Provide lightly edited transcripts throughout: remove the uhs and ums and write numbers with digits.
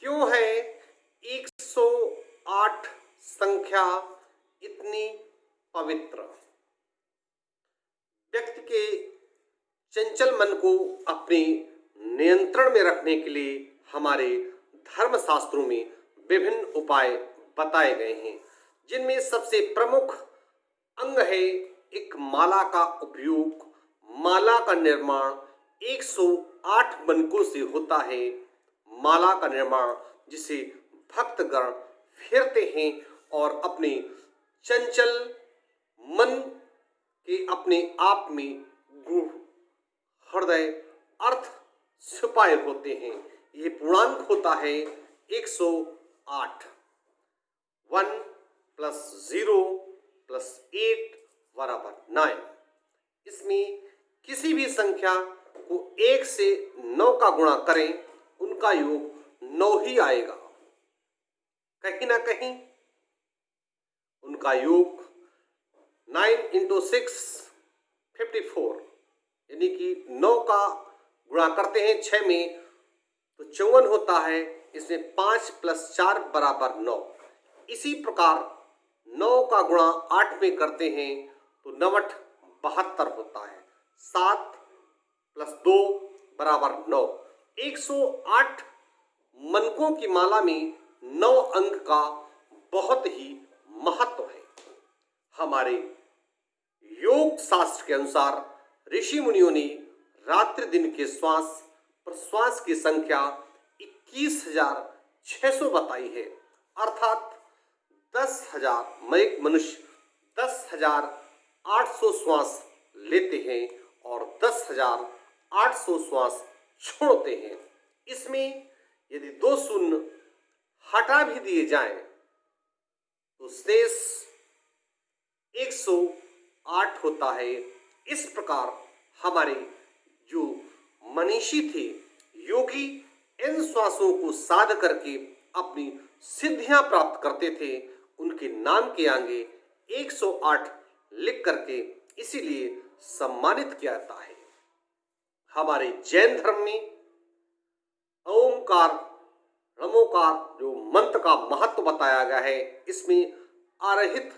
क्यों है 108 संख्या इतनी पवित्र? व्यक्ति के चंचल मन को अपने नियंत्रण में रखने के लिए हमारे धर्मशास्त्रों में विभिन्न उपाय बताए गए हैं, जिनमें सबसे प्रमुख अंग है एक माला का उपयोग। माला का निर्माण 108 बनकों से होता है। माला का निर्माण जिसे भक्तगण फेरते हैं और अपने चंचल मन के अपने आप में गूढ़ हृदय अर्थ छुपाए होते हैं। ये पूर्णांक होता है 108। 1 + 0 + 8 = 9। इसमें किसी भी संख्या को 1 से 9 का गुणा करें, उनका योग 9 ही आएगा। कहीं ना कहीं उनका योग 9 × 6 54, यानी कि 9 का गुणा करते हैं 6 में तो 54 होता है। इसमें 5 + 4 = 9। इसी प्रकार 9 का गुणा 8 में करते हैं तो 9 × 8 72 होता है। 7 + 2 = 9। 108 मनकों की माला में 9 अंक का बहुत ही महत्व है। हमारे योग शास्त्र के अनुसार ऋषि मुनियों ने रात्रि दिन के श्वास प्रश्वास की संख्या 21,600 बताई है। अर्थात 10,000 एक मनुष्य 10,800 श्वास लेते हैं और 10,800 श्वास छोड़ते हैं। इसमें यदि 2 शून्य हटा भी दिए जाएं तो शेष 108 होता है। इस प्रकार हमारे जो मनीषी थे, योगी, इन श्वासों को साध करके अपनी सिद्धियां प्राप्त करते थे। उनके नाम के आगे 108 लिख करके इसीलिए सम्मानित किया जाता है। हमारे जैन धर्म में ओमकार नमोकार जो मंत्र का महत्व बताया गया है, इसमें अरहित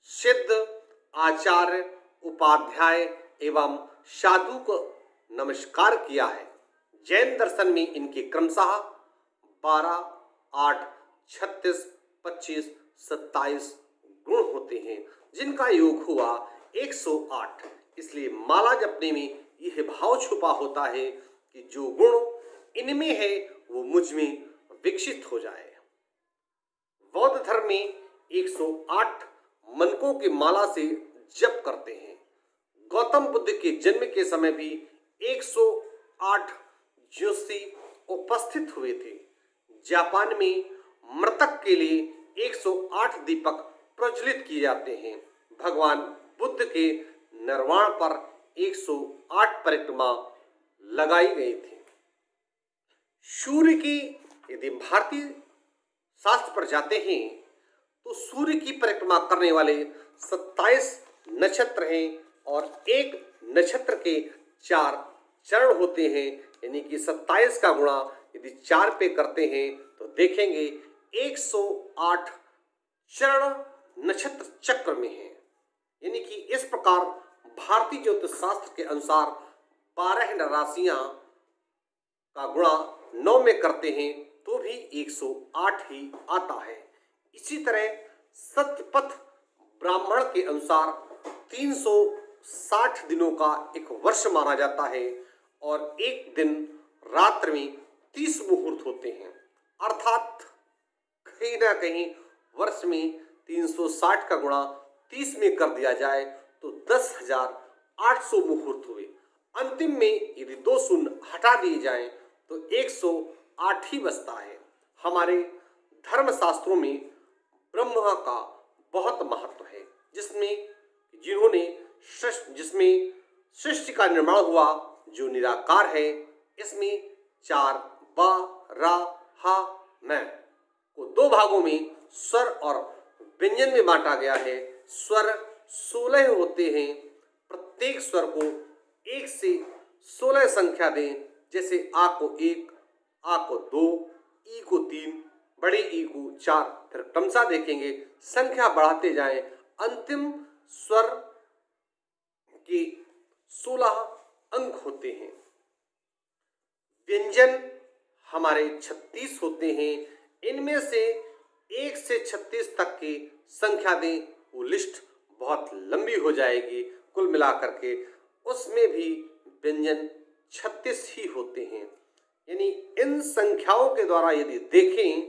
सिद्ध आचार्य उपाध्याय एवं साधु को नमस्कार किया है। जैन दर्शन में इनके क्रमशः 12, 8, 36, 25, 27 गुण होते हैं, जिनका योग हुआ 108। इसलिए माला जपने में यह भाव छुपा होता है कि जो गुण इनमें है वो मुझ में विकसित हो जाए। बौद्ध धर्म में 108 मनकों की माला से जप करते हैं। गौतम बुद्ध के जन्म के समय भी 108 ज्योतिषी उपस्थित हुए थे। जापान में मृतक के लिए 108 दीपक प्रज्वलित किए जाते हैं। भगवान बुद्ध के निर्वाण पर 108 परिक्रमा लगाई गई थी। सूर्य की यदि भारतीय शास्त्र पर जाते हैं तो सूर्य की परिक्रमा करने वाले 27 नक्षत्र हैं और एक नक्षत्र के 4 चरण होते हैं, यानी कि 27 का गुणा यदि 4 पे करते हैं तो देखेंगे 108 चरण नक्षत्र चक्र में है। यानी कि इस प्रकार भारतीय ज्योतिष शास्त्र के अनुसार 12 राशियां का गुणा 9 में करते हैं तो भी 108 ही आता है। इसी तरह सत्यपथ ब्राह्मण के अनुसार 360 दिनों का एक वर्ष माना जाता है और एक दिन रात्र में 30 मुहूर्त होते हैं। अर्थात कहीं ना कहीं वर्ष में 360 का गुणा 30 में कर दिया जाए तो 10,800 मुहूर्त हुए। अंतिम में यदि 2 शून्य हटा दिए जाएं तो 108 ही बचता है। हमारे धर्मशास्त्रों में ब्रह्मा का बहुत महत्व है, जिसमें सृष्टि का निर्माण हुआ जो निराकार है। इसमें 4 ब रा हा मैं को 2 भागों में स्वर और व्यंजन में बांटा गया है। स्वर 16 होते हैं। प्रत्येक स्वर को 1 से 16 संख्या दें। जैसे आ को 1, आ को 2, ई को 3, बड़े ई को 4, फिर क्रमशः देखेंगे संख्या बढ़ाते जाएं, अंतिम स्वर के 16 अंक होते हैं। व्यंजन हमारे 36 होते हैं। इनमें से 1 से 36 तक की संख्या दें, वो लिस्ट बहुत लंबी हो जाएगी। कुल मिलाकर के उसमें भी व्यंजन 36 ही होते हैं। यानी इन संख्याओं के द्वारा यदि देखें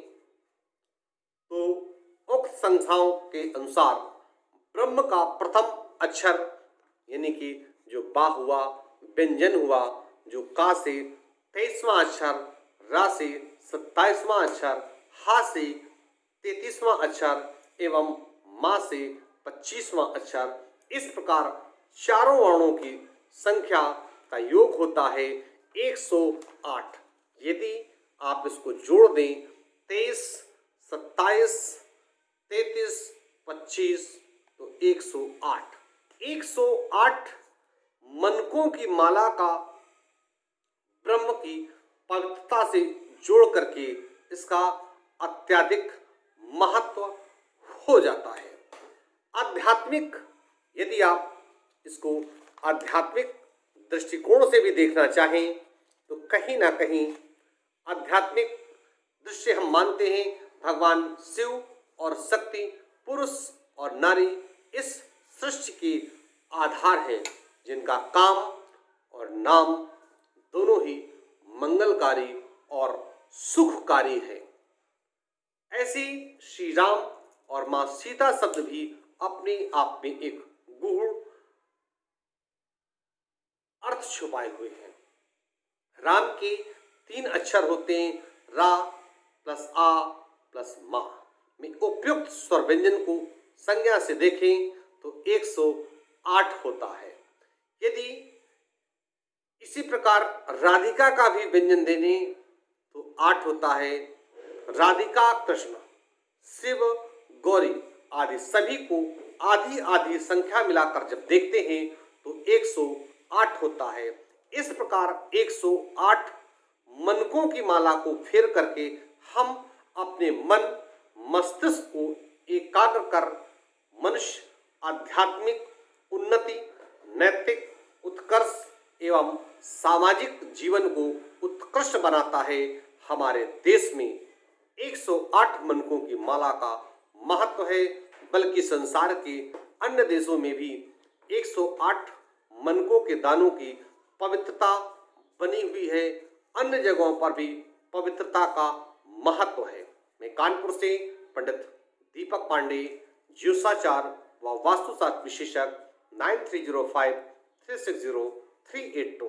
तो उक्त संख्याओं के अनुसार ब्रह्म का प्रथम अक्षर यानी कि जो बा हुआ, व्यंजन हुआ, जो का से 23वां अक्षर, रा से 27वां अक्षर, हा से 33वां अक्षर एवं मा से 25वां अक्षर, इस प्रकार चारों वर्णों की संख्या का योग होता है 108। यदि आप इसको जोड़ दें 23, 27, 33, 25 तो 108। 108 मनकों की माला का ब्रह्म की पवित्रता से जोड़ करके इसका अत्यधिक महत्व हो जाता है। आध्यात्मिक, यदि आप इसको आध्यात्मिक दृष्टिकोण से भी देखना चाहें तो कहीं ना कहीं आध्यात्मिक दृश्य हम मानते हैं भगवान शिव और शक्ति, पुरुष और नारी इस सृष्टि के आधार हैं, जिनका काम और नाम दोनों ही मंगलकारी और सुखकारी है। ऐसी श्री राम और मां सीता शब्द भी अपने आप में एक गूढ़ अर्थ छुपाए हुए हैं। राम के 3 अक्षर होते हैं, रा प्लस आ प्लस मा में उपयुक्त स्वर व्यंजन को संज्ञा से देखें तो 108 होता है। यदि इसी प्रकार राधिका का भी व्यंजन देने तो 8 होता है। राधिका, कृष्ण, शिव, गौरी आदि सभी को आधी आधी संख्या मिलाकर जब देखते हैं तो 108 होता है। इस प्रकार 108 मनकों की माला को फेर करके हम अपने मन मस्तिष्क को एकाग्र कर मनुष्य आध्यात्मिक उन्नति, नैतिक उत्कर्ष एवं सामाजिक जीवन को उत्कृष्ट बनाता है। हमारे देश में 108 मनकों की माला का महत्व है, बल्कि संसार के अन्य देशों में भी 108 मनकों के दानों की पवित्रता बनी हुई है। अन्य जगहों पर भी पवित्रता का महत्व है। मैं कानपुर से पंडित दीपक पांडे, ज्योतिषाचार्य व वास्तुशास्त्र विशेषज्ञ 9305 360 382